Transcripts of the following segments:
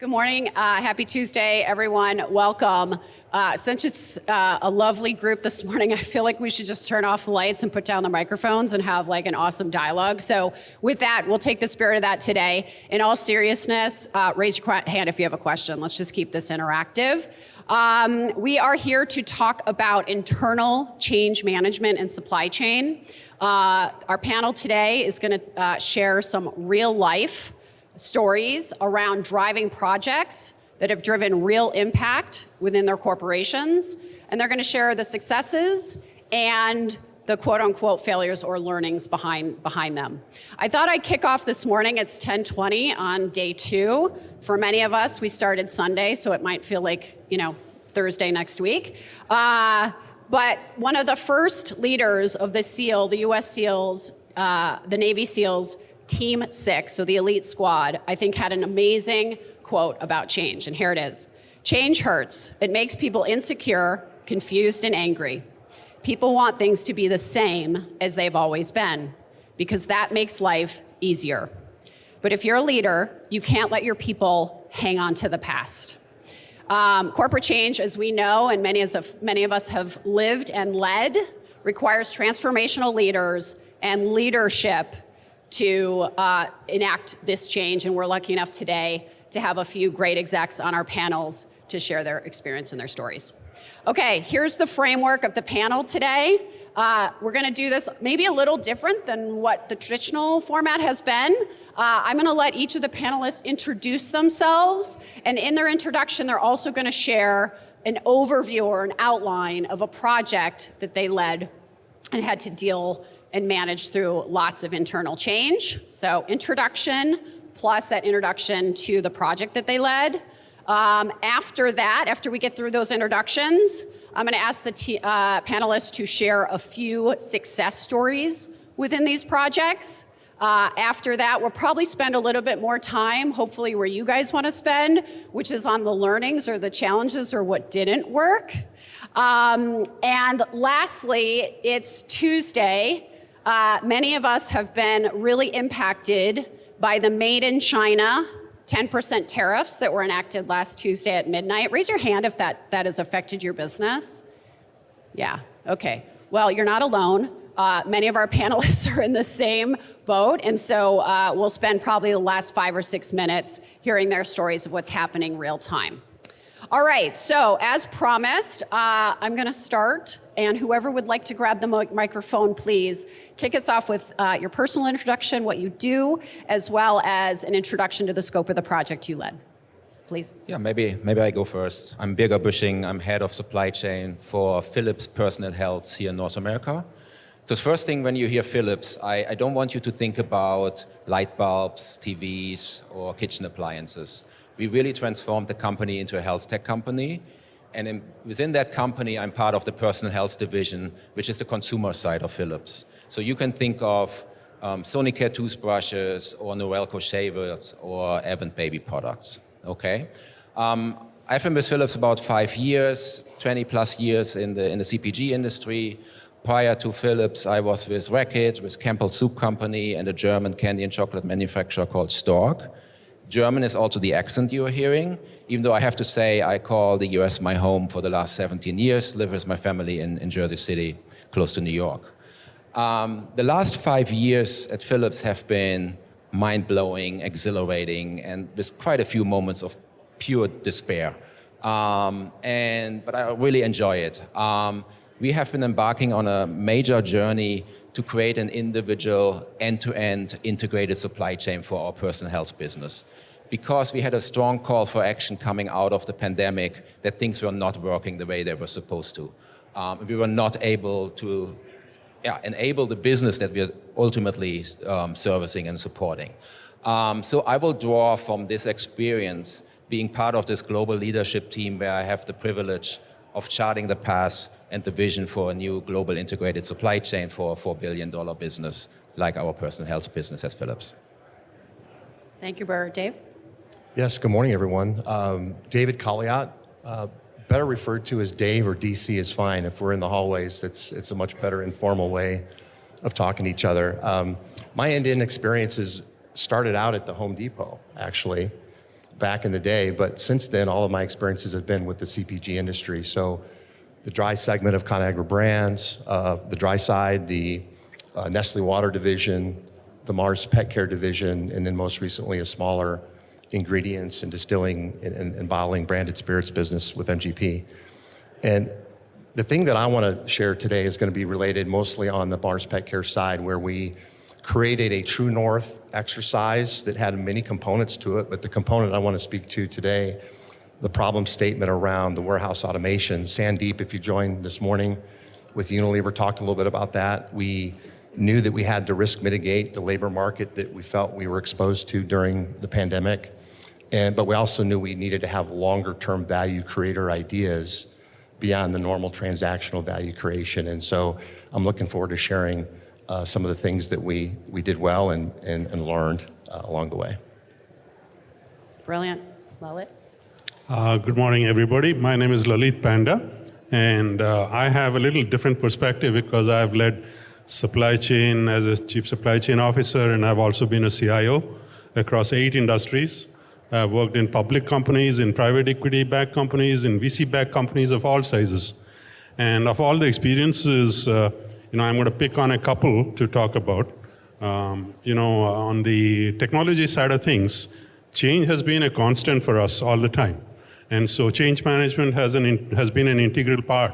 Good morning. Happy Tuesday, everyone. Welcome. Since it's a lovely group this morning, I feel like we should just turn off the lights and put down the microphones and have like an awesome dialogue. So with that, we'll take the spirit of that today. In all seriousness, raise your hand if you have a question. Let's just keep this interactive. We are here to talk about internal change management and supply chain. Our panel today is going to share some real life stories around driving projects that have driven real impact within their corporations. And they're going to share the successes and the quote unquote failures or learnings behind them. I thought I'd kick off this morning. It's 10:20 on day 2. For many of us, we started Sunday, so it might feel like, Thursday next week. But one of the first leaders of the SEAL, the US SEALs, the Navy SEALs, Team 6, so the elite squad, I think had an amazing quote about change, and here it is. Change hurts. It makes people insecure, confused, and angry. People want things to be the same as they've always been, because that makes life easier. But if you're a leader, you can't let your people hang on to the past. Corporate change, as we know, and many of us have lived and led, requires transformational leaders and leadership to enact this change, and we're lucky enough today to have a few great execs on our panels to share their experience and their stories. Okay, here's the framework of the panel today. We're gonna do this maybe a little different than what the traditional format has been. I'm gonna let each of the panelists introduce themselves, and in their introduction, they're also gonna share an overview or an outline of a project that they led and had to deal and manage through lots of internal change. So introduction, plus that introduction to the project that they led. After that, after we get through those introductions, I'm gonna ask the panelists to share a few success stories within these projects. After that, we'll probably spend a little bit more time, hopefully where you guys wanna spend, which is on the learnings or the challenges or what didn't work. And lastly, it's Tuesday. Many of us have been really impacted by the Made in China 10% tariffs that were enacted last Tuesday at midnight. Raise your hand if that has affected your business. Yeah, okay. Well, you're not alone. Many of our panelists are in the same boat, and so we'll spend probably the last 5 or 6 minutes hearing their stories of what's happening real time. All right, so as promised, I'm gonna start, and whoever would like to grab the microphone, please kick us off with your personal introduction, what you do, as well as an introduction to the scope of the project you led. Please. Yeah, maybe I go first. I'm Birger Büsching. I'm head of supply chain for Philips Personal Health here in North America. So the first thing when you hear Philips, I don't want you to think about light bulbs, TVs, or kitchen appliances. We really transformed the company into a health tech company. And within that company, I'm part of the personal health division, which is the consumer side of Philips. So you can think of Sonicare toothbrushes or Norelco shavers or Avent baby products, okay? I've been with Philips about 5 years, 20 plus years in the CPG industry. Prior to Philips, I was with Reckitt, with Campbell Soup Company, and a German candy and chocolate manufacturer called Stork. German is also the accent you are hearing, even though I have to say I call the US my home for the last 17 years, live with my family in Jersey City, close to New York. The last 5 years at Philips have been mind-blowing, exhilarating, and with quite a few moments of pure despair. But I really enjoy it. We have been embarking on a major journey to create an individual end-to-end integrated supply chain for our personal health business. Because we had a strong call for action coming out of the pandemic that things were not working the way they were supposed to. We were not able to enable the business that we are ultimately servicing and supporting. So I will draw from this experience being part of this global leadership team where I have the privilege of charting the path and the vision for a new global integrated supply chain for a $4 billion business like our personal health business at Philips. Thank you, Bert. Dave? Yes, good morning, everyone. David Colliot, better referred to as Dave or DC is fine. If we're in the hallways, it's a much better informal way of talking to each other. My end-to-end experiences started out at the Home Depot, actually. back in the day, but since then, all of my experiences have been with the CPG industry. So the dry segment of Conagra Brands, the dry side, the Nestle Water division, the Mars Pet Care division, and then most recently a smaller ingredients and distilling and bottling branded spirits business with MGP. And the thing that I want to share today is going to be related mostly on the Mars Pet Care side, where we created a True North exercise that had many components to it, but the component I want to speak to today, the problem statement around the warehouse automation. Sandeep, if you joined this morning with Unilever, talked a little bit about that. We knew that we had to risk mitigate the labor market that we felt we were exposed to during the pandemic. But we also knew we needed to have longer term value creator ideas beyond the normal transactional value creation. And so I'm looking forward to sharing some of the things that we did well and learned along the way. Brilliant. Lalit? Good morning, everybody. My name is Lalit Panda, and I have a little different perspective because I've led supply chain as a chief supply chain officer, and I've also been a CIO across 8 industries. I've worked in public companies, in private equity-backed companies, in VC-backed companies of all sizes. And of all the experiences, I'm going to pick on a couple to talk about. On the technology side of things, change has been a constant for us all the time. And so change management has been an integral part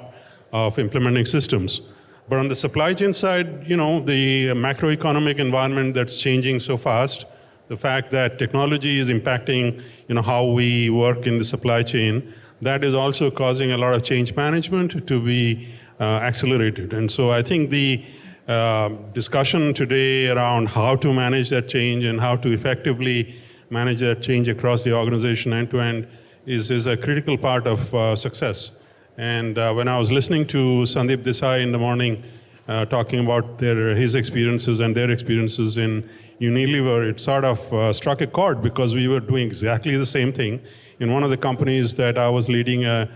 of implementing systems. But on the supply chain side, the macroeconomic environment that's changing so fast, the fact that technology is impacting, how we work in the supply chain, that is also causing a lot of change management to be accelerated. And so I think the discussion today around how to manage that change and how to effectively manage that change across the organization end to end is a critical part of success. And when I was listening to Sandeep Desai in the morning talking about his experiences and their experiences in Unilever, it sort of struck a chord because we were doing exactly the same thing. In one of the companies that I was leading a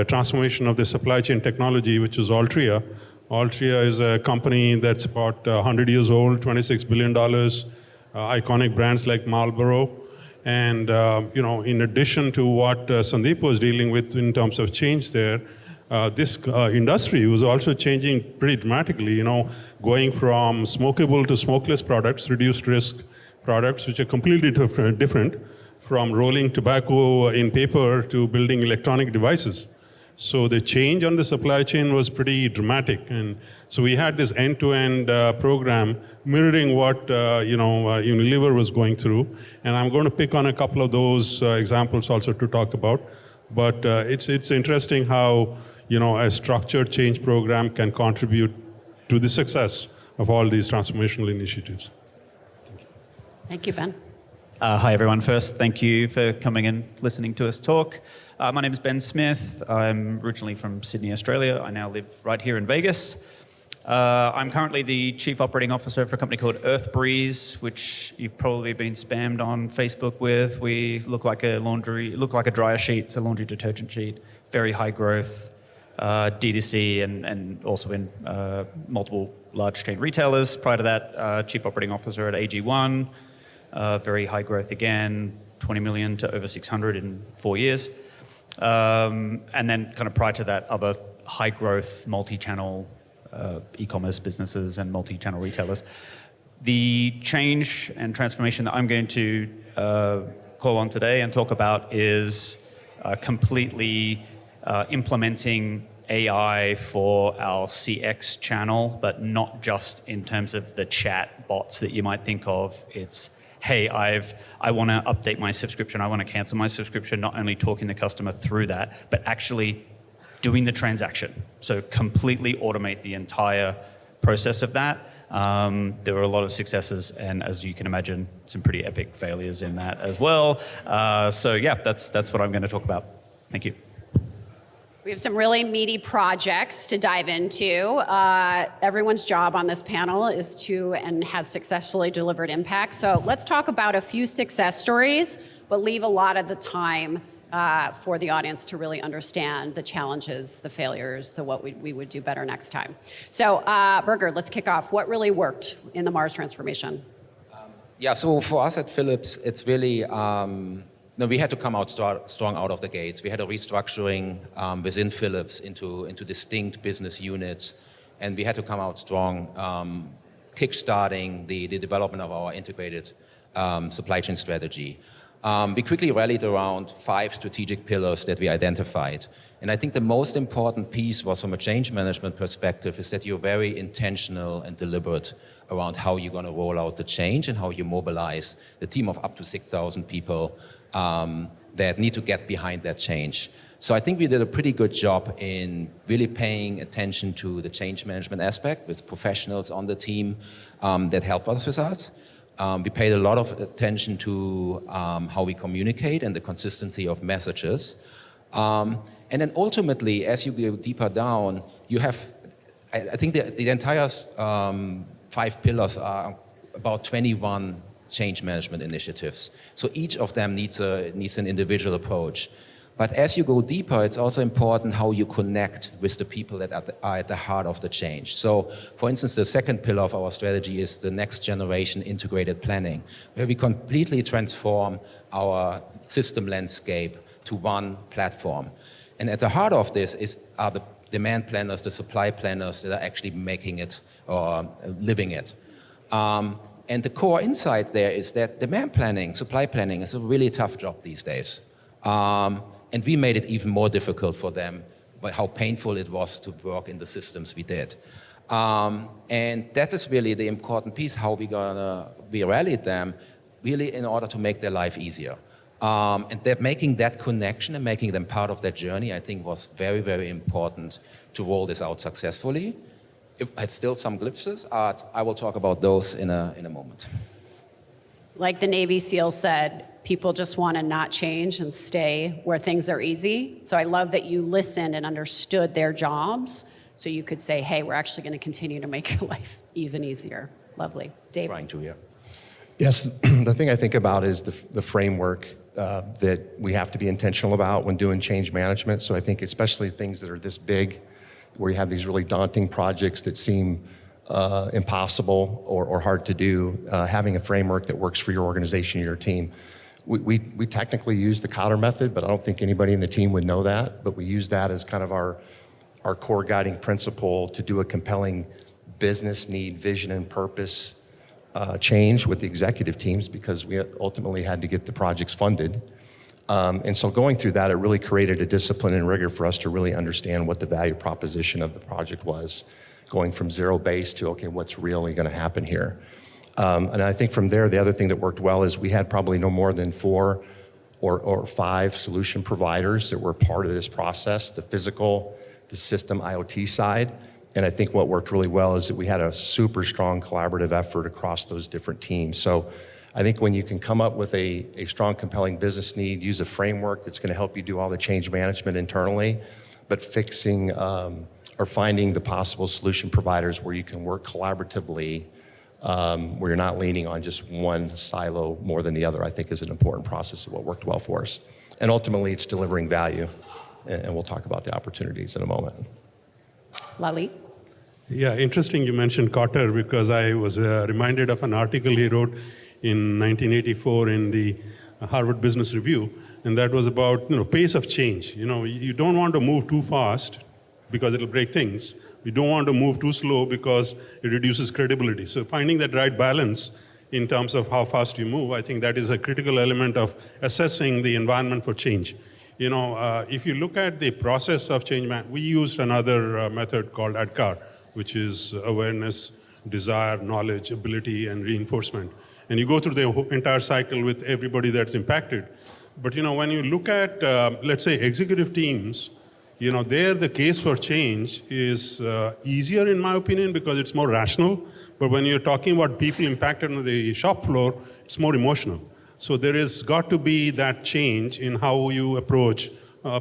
transformation of the supply chain technology, which is Altria. Altria is a company that's about 100 years old, $26 billion, iconic brands like Marlboro. And in addition to what Sandeep was dealing with in terms of change there, this industry was also changing pretty dramatically, going from smokable to smokeless products, reduced risk products, which are completely different from rolling tobacco in paper to building electronic devices. So the change on the supply chain was pretty dramatic. And so we had this end-to-end program mirroring what Unilever was going through. And I'm going to pick on a couple of those examples also to talk about. But it's interesting how a structured change program can contribute to the success of all these transformational initiatives. Thank you, Ben. Hi, everyone. First, thank you for coming and listening to us talk. My name is Ben Smith. I'm originally from Sydney, Australia. I now live right here in Vegas. I'm currently the Chief Operating Officer for a company called EarthBreeze, which you've probably been spammed on Facebook with. We look like a dryer sheet, it's a laundry detergent sheet, very high growth, D2C, and also in multiple large chain retailers. Prior to that, Chief Operating Officer at AG1, very high growth again, 20 million to over 600 in 4 years. And then kind of prior to that, other high growth, multi-channel e-commerce businesses and multi-channel retailers. The change and transformation that I'm going to call on today and talk about is completely implementing AI for our CX channel, but not just in terms of the chat bots that you might think of. It's, hey, I want to update my subscription, I want to cancel my subscription, not only talking the customer through that, but actually doing the transaction. So completely automate the entire process of that. There were a lot of successes, and as you can imagine, some pretty epic failures in that as well. So yeah, that's what I'm going to talk about. Thank you. We have some really meaty projects to dive into. Everyone's job on this panel is to and has successfully delivered impact. So let's talk about a few success stories, but leave a lot of the time for the audience to really understand the challenges, the failures, what we would do better next time. So Birger, let's kick off. What really worked in the Mars transformation? So for us at Philips, it's really no, we had to come out strong out of the gates. We had a restructuring within Philips into distinct business units, and we had to come out strong, kickstarting the development of our integrated supply chain strategy. We quickly rallied around 5 strategic pillars that we identified. And I think the most important piece was, from a change management perspective, is that you're very intentional and deliberate around how you're going to roll out the change and how you mobilize the team of up to 6,000 people that need to get behind that change. So I think we did a pretty good job in really paying attention to the change management aspect with professionals on the team that help us with us. We paid a lot of attention to how we communicate and the consistency of messages. And then ultimately, as you go deeper down, you have, I think the entire 5 pillars are about 21 change management initiatives. So each of them needs an individual approach. But as you go deeper, it's also important how you connect with the people that are at the heart of the change. So, for instance, the second pillar of our strategy is the next generation integrated planning, where we completely transform our system landscape to one platform. And at the heart of this are the demand planners, the supply planners that are actually making it or living it. And the core insight there is that demand planning, supply planning is a really tough job these days. And we made it even more difficult for them by how painful it was to work in the systems we did. And that is really the important piece, how we rallied them, really in order to make their life easier. And that making that connection and making them part of that journey, I think, was very, very important to roll this out successfully. It had still some glimpses. I will talk about those in a moment. Like the Navy SEAL said, people just want to not change and stay where things are easy. So I love that you listened and understood their jobs, so you could say, hey, we're actually going to continue to make your life even easier. Lovely. Dave? Trying to, yeah. Yes, the thing I think about is the framework that we have to be intentional about when doing change management. So I think especially things that are this big, where you have these really daunting projects that seem impossible or hard to do, having a framework that works for your organization, your team. We technically use the Cotter method, but I don't think anybody in the team would know that. But we use that as kind of our core guiding principle to do a compelling business need, vision, and purpose change with the executive teams, because we ultimately had to get the projects funded. And so going through that, it really created a discipline and rigor for us to really understand what the value proposition of the project was, going from zero base to, okay, what's really going to happen here? And I think from there, the other thing that worked well is we had probably no more than 4 or 5 solution providers that were part of this process, the physical, the system IoT side. And I think what worked really well is that we had a super strong collaborative effort across those different teams. So I think when you can come up with a strong, compelling business need, use a framework that's going to help you do all the change management internally, but fixing or finding the possible solution providers where you can work collaboratively, where you're not leaning on just one silo more than the other, I think is an important process of what worked well for us. And ultimately, it's delivering value. And we'll talk about the opportunities in a moment. Lalit? Yeah, interesting you mentioned Cotter, because I was reminded of an article he wrote in 1984 in the Harvard Business Review, and that was about pace of change. You don't want to move too fast because it'll break things. You don't want to move too slow because it reduces credibility. So finding that right balance in terms of how fast you move, I think that is a critical element of assessing the environment for change. If you look at the process of change, we used another method called ADKAR, which is awareness, desire, knowledge, ability, and reinforcement. And you go through the entire cycle with everybody that's impacted. But when you look at, let's say, executive teams, there the case for change is easier in my opinion because it's more rational. But when you're talking about people impacted on the shop floor, it's more emotional. So there has got to be that change in how you approach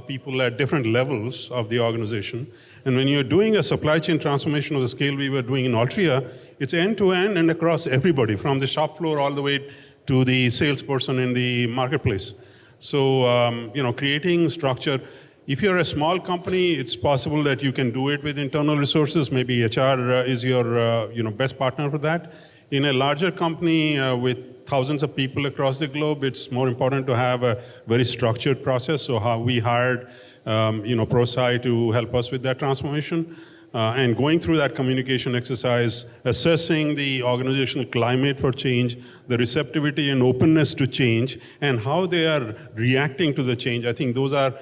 people at different levels of the organization. And when you're doing a supply chain transformation of the scale we were doing in Altria, it's end-to-end and across everybody, from the shop floor all the way to the salesperson in the marketplace. So, creating structure. If you're a small company, it's possible that you can do it with internal resources. Maybe HR is your best partner for that. In a larger company with thousands of people across the globe, it's more important to have a very structured process. So how we hired ProSci to help us with that transformation. And going through that communication exercise, assessing the organizational climate for change, the receptivity and openness to change, and how they are reacting to the change. I think those are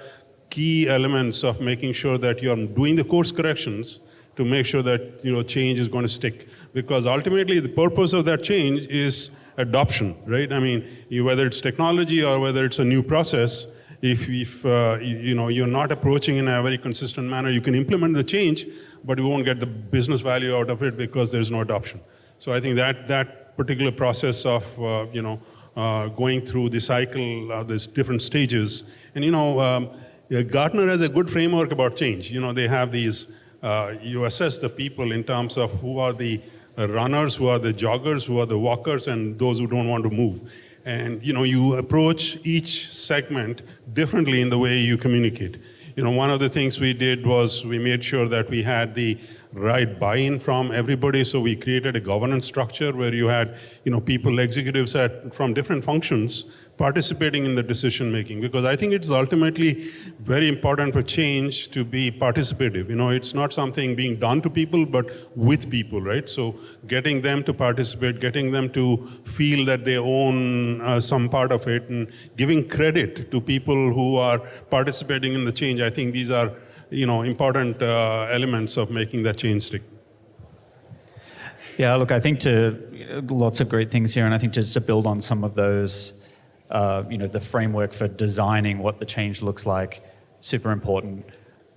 key elements of making sure that you're doing the course corrections to make sure that change is going to stick. Because ultimately, the purpose of that change is adoption, right? I mean, whether it's technology or whether it's a new process, if you're not approaching in a very consistent manner, you can implement the change, but you won't get the business value out of it because there's no adoption. So I think that particular process of going through the cycle, there's different stages, and Gartner has a good framework about change. They have these. You assess the people in terms of who are the runners, who are the joggers, who are the walkers, and those who don't want to move. And you approach each segment differently in the way you communicate. One of the things we did was we made sure that we had the right buy-in from everybody. So we created a governance structure where you had people, executives from different functions participating in the decision making, because I think it's ultimately very important for change to be participative. It's not something being done to people, but with people, right? So getting them to participate, getting them to feel that they own some part of it, and giving credit to people who are participating in the change. I think these are important elements of making that change stick. Yeah, look, I think lots of great things here, and I think just to build on some of those, the framework for designing what the change looks like, super important.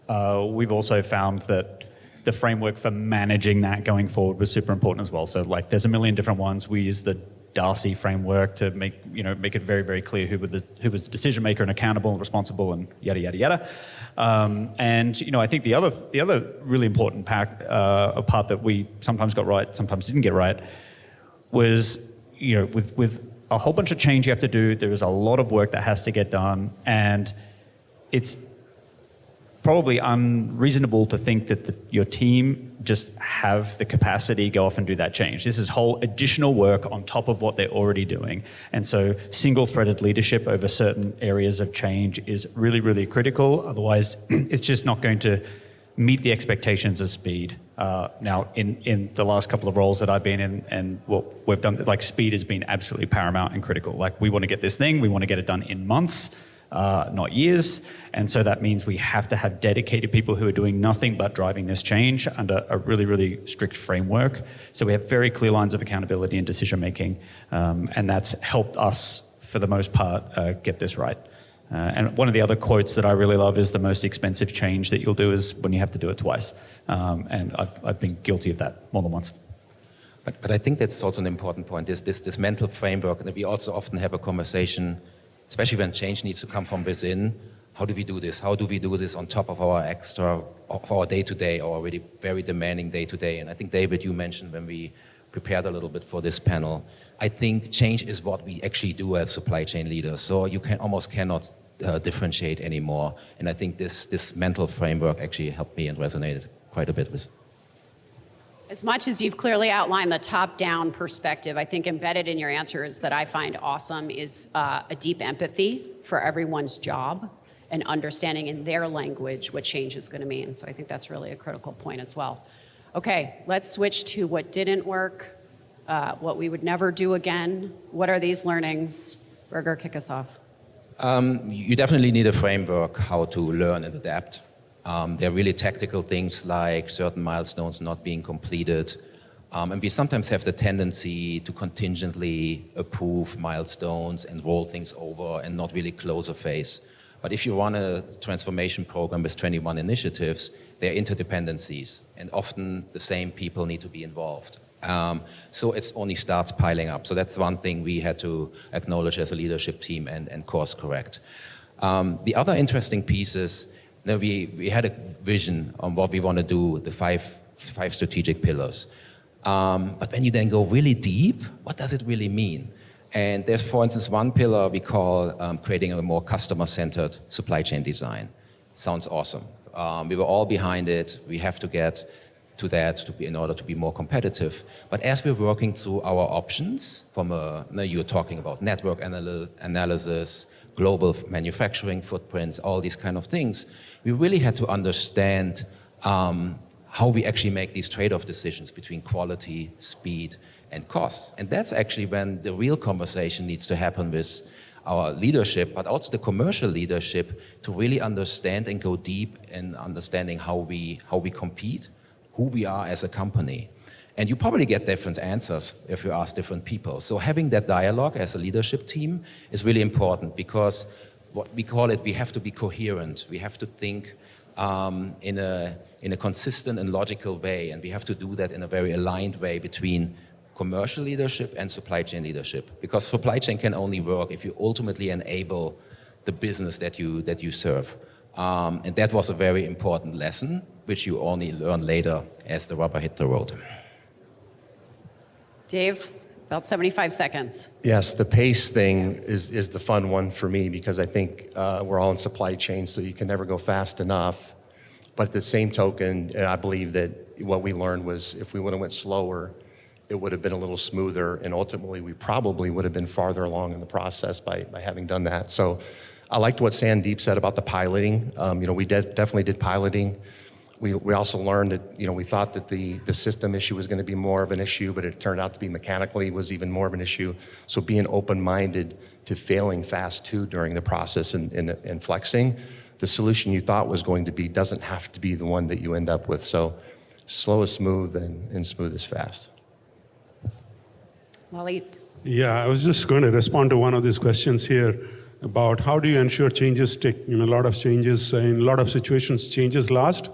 We've also found that the framework for managing that going forward was super important as well. So there's a million different ones. We use the Darcy framework to make it very, very clear who was the decision maker and accountable and responsible and yada, yada, yada. And I think the other really important part that we sometimes got right, sometimes didn't get right, was with a whole bunch of change you have to do. There is a lot of work that has to get done, and it's probably unreasonable to think that your team just have the capacity go off and do that change. This is whole additional work on top of what they're already doing. And so single-threaded leadership over certain areas of change is really, really critical. Otherwise, it's just not going to meet the expectations of speed. Now, in the last couple of roles that I've been in and what we've done, speed has been absolutely paramount and critical. We want to get this thing, we want to get it done in months, not years. And so that means we have to have dedicated people who are doing nothing but driving this change under a really, really strict framework. So we have very clear lines of accountability and decision making, and that's helped us, for the most part, get this right. And one of the other quotes that I really love is the most expensive change that you'll do is when you have to do it twice. And I've been guilty of that more than once. But I think that's also an important point, this mental framework. And we also often have a conversation, especially when change needs to come from within. How do we do this? How do we do this on top of our day-to-day, or already very demanding day-to-day? And I think, David, you mentioned when we prepared a little bit for this panel, I think change is what we actually do as supply chain leaders. So you almost cannot differentiate anymore. And I think this mental framework actually helped me and resonated quite a bit with. As much as you've clearly outlined the top-down perspective, I think embedded in your answers that I find awesome is a deep empathy for everyone's job and understanding in their language what change is going to mean. So I think that's really a critical point as well. Okay, let's switch to what didn't work, what we would never do again. What are these learnings? Birger, kick us off. You definitely need a framework how to learn and adapt. There are really tactical things like certain milestones not being completed. And we sometimes have the tendency to contingently approve milestones and roll things over and not really close a phase. But if you run a transformation program with 21 initiatives, there are interdependencies, and often the same people need to be involved. So it only starts piling up. So that's one thing we had to acknowledge as a leadership team and course correct. The other interesting piece is, we had a vision on what we want to do, the five strategic pillars. But when you then go really deep, what does it really mean? And there's, for instance, one pillar we call creating a more customer-centered supply chain design. Sounds awesome. We were all behind it. We have to get to that in order to be more competitive. But as we're working through our options, you're talking about network analysis, global manufacturing footprints, all these kind of things, we really had to understand how we actually make these trade-off decisions between quality, speed, and costs. And that's actually when the real conversation needs to happen with our leadership, but also the commercial leadership, to really understand and go deep in understanding how we compete, who we are as a company. And you probably get different answers if you ask different people. So having that dialogue as a leadership team is really important, because what we call it, we have to be coherent. We have to think in a consistent and logical way, and we have to do that in a very aligned way between commercial leadership and supply chain leadership. Because supply chain can only work if you ultimately enable the business that you serve. And that was a very important lesson, which you only learn later as the rubber hit the road. Dave, about 75 seconds. Yes, the pace thing is the fun one for me, because I think we're all in supply chain, so you can never go fast enough. But at the same token, and I believe that what we learned was if we would have went slower, it would have been a little smoother, and ultimately we probably would have been farther along in the process by having done that. So I liked what Sandeep said about the piloting. We definitely did piloting. We also learned that, we thought that the system issue was going to be more of an issue, but it turned out to be mechanically was even more of an issue. So being open-minded to failing fast too during the process and flexing, the solution you thought was going to be doesn't have to be the one that you end up with. So slow is smooth and smooth is fast. Waleed. Yeah, I was just going to respond to one of these questions here about how do you ensure changes stick. A lot of changes, in a lot of situations, changes last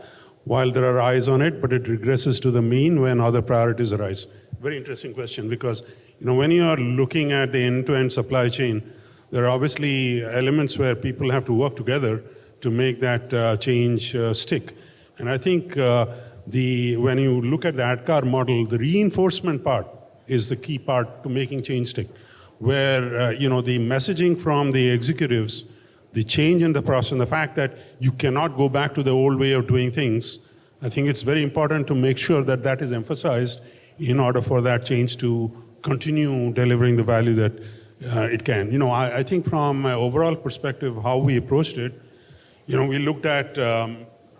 while there are eyes on it, but it regresses to the mean when other priorities arise. Very interesting question, because when you are looking at the end-to-end supply chain, there are obviously elements where people have to work together to make that change stick. And I think when you look at the ADKAR model, the reinforcement part is the key part to making change stick, where the messaging from the executives, the change in the process, and the fact that you cannot go back to the old way of doing things, I think it's very important to make sure that that is emphasized in order for that change to continue delivering the value that it can. I think from an overall perspective, how we approached it, we looked at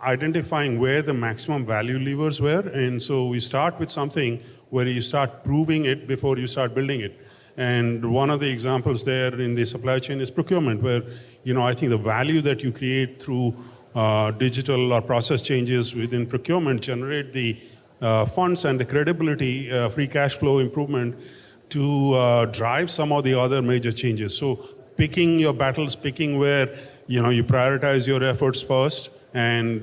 identifying where the maximum value levers were, and so we start with something where you start proving it before you start building it. And one of the examples there in the supply chain is procurement, where I think the value that you create through digital or process changes within procurement generate the funds and the credibility, free cash flow improvement to drive some of the other major changes. So picking your battles, picking where you prioritize your efforts first, and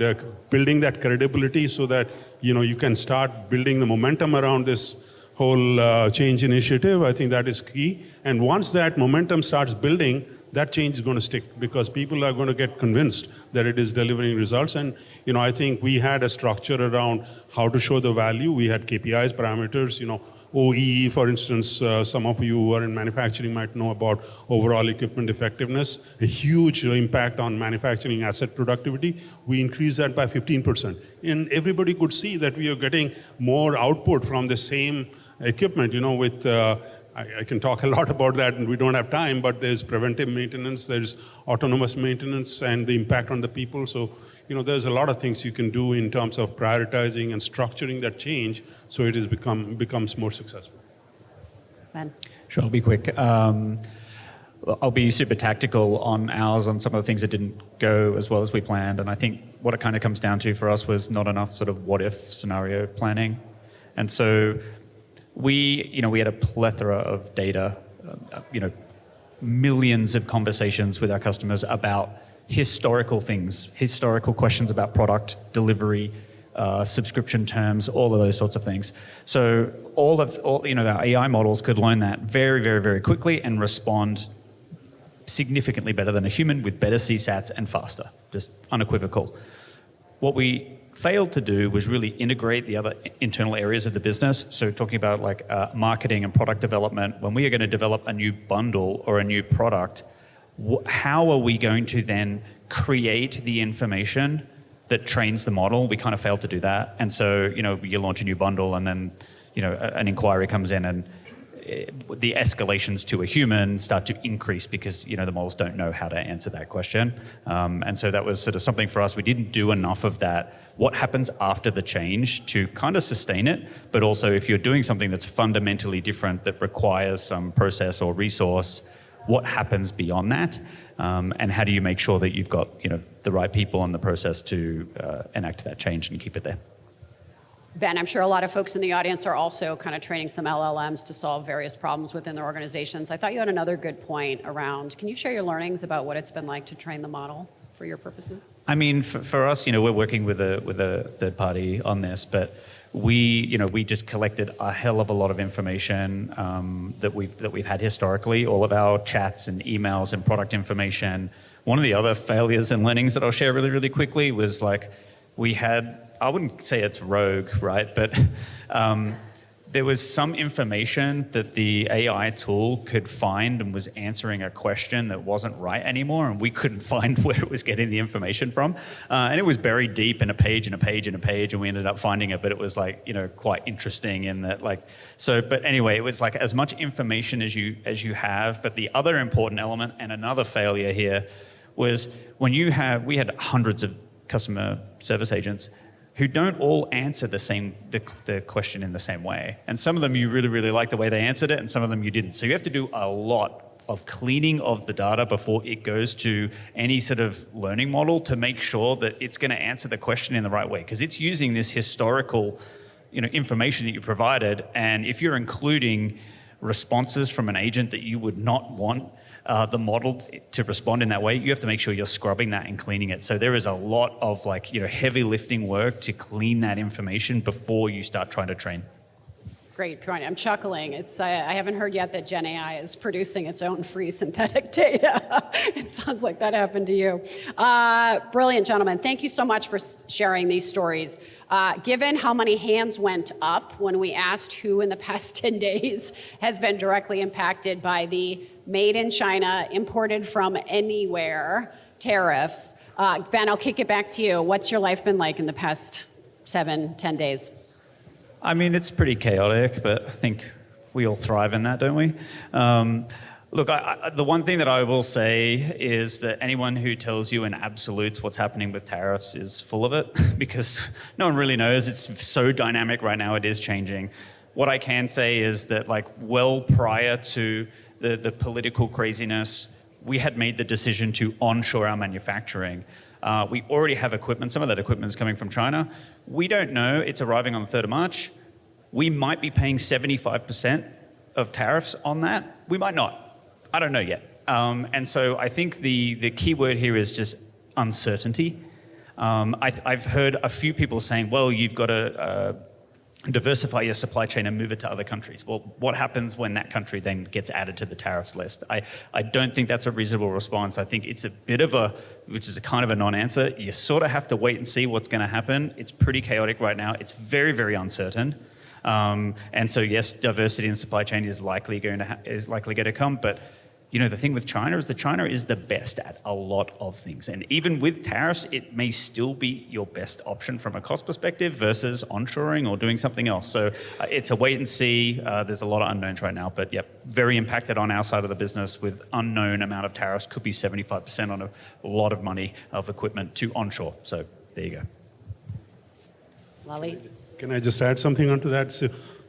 building that credibility so that you can start building the momentum around this whole change initiative. I think that is key. And once that momentum starts building, that change is going to stick, because people are going to get convinced that it is delivering results. And I think we had a structure around how to show the value. We had KPIs, parameters, OEE, for instance. Some of you who are in manufacturing might know about overall equipment effectiveness, a huge impact on manufacturing asset productivity. We increased that by 15%. And everybody could see that we are getting more output from the same equipment, with I can talk a lot about that, and we don't have time, but there's preventive maintenance, there's autonomous maintenance, and the impact on the people. So, there's a lot of things you can do in terms of prioritizing and structuring that change so it becomes more successful. Ben. Sure, I'll be quick. I'll be super tactical on ours, on some of the things that didn't go as well as we planned. And I think what it kind of comes down to for us was not enough sort of what-if scenario planning. And so we had a plethora of data, millions of conversations with our customers about historical things, historical questions about product, delivery, subscription terms, all of those sorts of things. So all our AI models could learn that very, very, very quickly and respond significantly better than a human, with better CSATs and faster, just unequivocal. What we failed to do was really integrate the other internal areas of the business. So talking about marketing and product development, when we are going to develop a new bundle or a new product, how are we going to then create the information that trains the model. We kind of failed to do that. And so, you launch a new bundle and then, an inquiry comes in and the escalations to a human start to increase because, the models don't know how to answer that question. And so that was sort of something for us. We didn't do enough of that. What happens after the change to kind of sustain it, but also if you're doing something that's fundamentally different that requires some process or resource, what happens beyond that? And how do you make sure that you've got, the right people and the process to enact that change and keep it there? Ben, I'm sure a lot of folks in the audience are also kind of training some LLMs to solve various problems within their organizations. I thought you had another good point around, can you share your learnings about what it's been like to train the model for your purposes? I mean, for us, we're working with a third party on this, but we just collected a hell of a lot of information that we've had historically, all of our chats and emails and product information. One of the other failures and learnings that I'll share really, really quickly was we had, I wouldn't say it's rogue, right? But there was some information that the AI tool could find and was answering a question that wasn't right anymore, and we couldn't find where it was getting the information from. And it was buried deep in a page and a page and a page, and we ended up finding it, but it was quite interesting in that but anyway, it was as much information as you have, but the other important element and another failure here was we had hundreds of customer service agents who don't all answer the question in the same way. And some of them you really, really like the way they answered it, and some of them you didn't. So you have to do a lot of cleaning of the data before it goes to any sort of learning model to make sure that it's going to answer the question in the right way, because it's using this historical information that you provided, and if you're including responses from an agent that you would not want the model to respond in that way, you have to make sure you're scrubbing that and cleaning it. So there is a lot of heavy lifting work to clean that information before you start trying to train. Great point. I'm chuckling. I haven't heard yet that Gen AI is producing its own free synthetic data. It sounds like that happened to you. Brilliant, gentlemen. Thank you so much for sharing these stories. Given how many hands went up when we asked who in the past 10 days has been directly impacted by the made in China, imported from anywhere tariffs, Ben, I'll kick it back to you. What's your life been like in the past 7-10 days? I mean, it's pretty chaotic, but I think we all thrive in that, don't we? Look, the one thing that I will say is that anyone who tells you in absolutes what's happening with tariffs is full of it, because no one really knows. It's so dynamic right now, it is changing. What I can say is that well prior to the political craziness, we had made the decision to onshore our manufacturing. We already have equipment. Some of that equipment is coming from China. We don't know. It's arriving on the 3rd of March. We might be paying 75% of tariffs on that. We might not. I don't know yet. And so I think the key word here is just uncertainty. I've heard a few people saying, well, you've got to diversify your supply chain and move it to other countries. Well, what happens when that country then gets added to the tariffs list? I don't think that's a reasonable response. I think it's a bit of which is a kind of a non-answer. You sort of have to wait and see what's going to happen. It's pretty chaotic right now. It's very, very uncertain. And so yes, diversity in supply chain is likely going to come, but the thing with China is that China is the best at a lot of things. And even with tariffs, it may still be your best option from a cost perspective versus onshoring or doing something else. So it's a wait and see. There's a lot of unknowns right now, but very impacted on our side of the business with unknown amount of tariffs. Could be 75% on a lot of money of equipment to onshore. So there you go. Lali? Can I just add something onto that?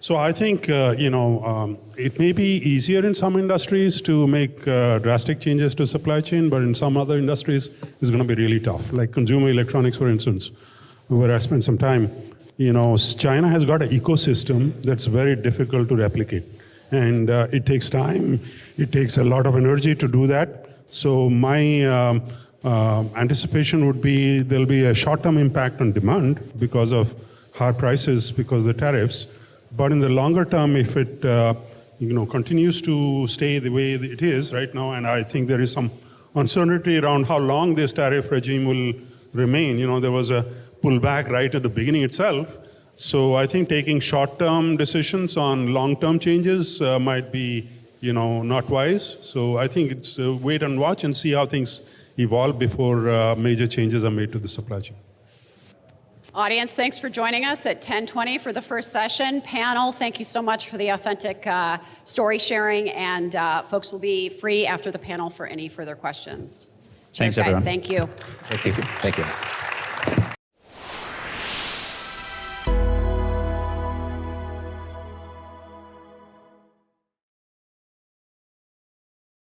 So I think, it may be easier in some industries to make drastic changes to supply chain, but in some other industries, it's going to be really tough. Like consumer electronics, for instance, where I spent some time. China has got an ecosystem that's very difficult to replicate. And it takes time. It takes a lot of energy to do that. So my anticipation would be there'll be a short-term impact on demand because of high prices, because of the tariffs. But in the longer term, if it continues to stay the way it is right now, and I think there is some uncertainty around how long this tariff regime will remain. There was a pullback right at the beginning itself. So I think taking short-term decisions on long-term changes might be not wise. So I think it's wait and watch and see how things evolve before major changes are made to the supply chain. Audience, thanks for joining us at 10:20 for the first session. Panel, thank you so much for the authentic story sharing, and folks will be free after the panel for any further questions. Thanks, Cheers, guys. everyone. Thank you. Thank you. Thank you.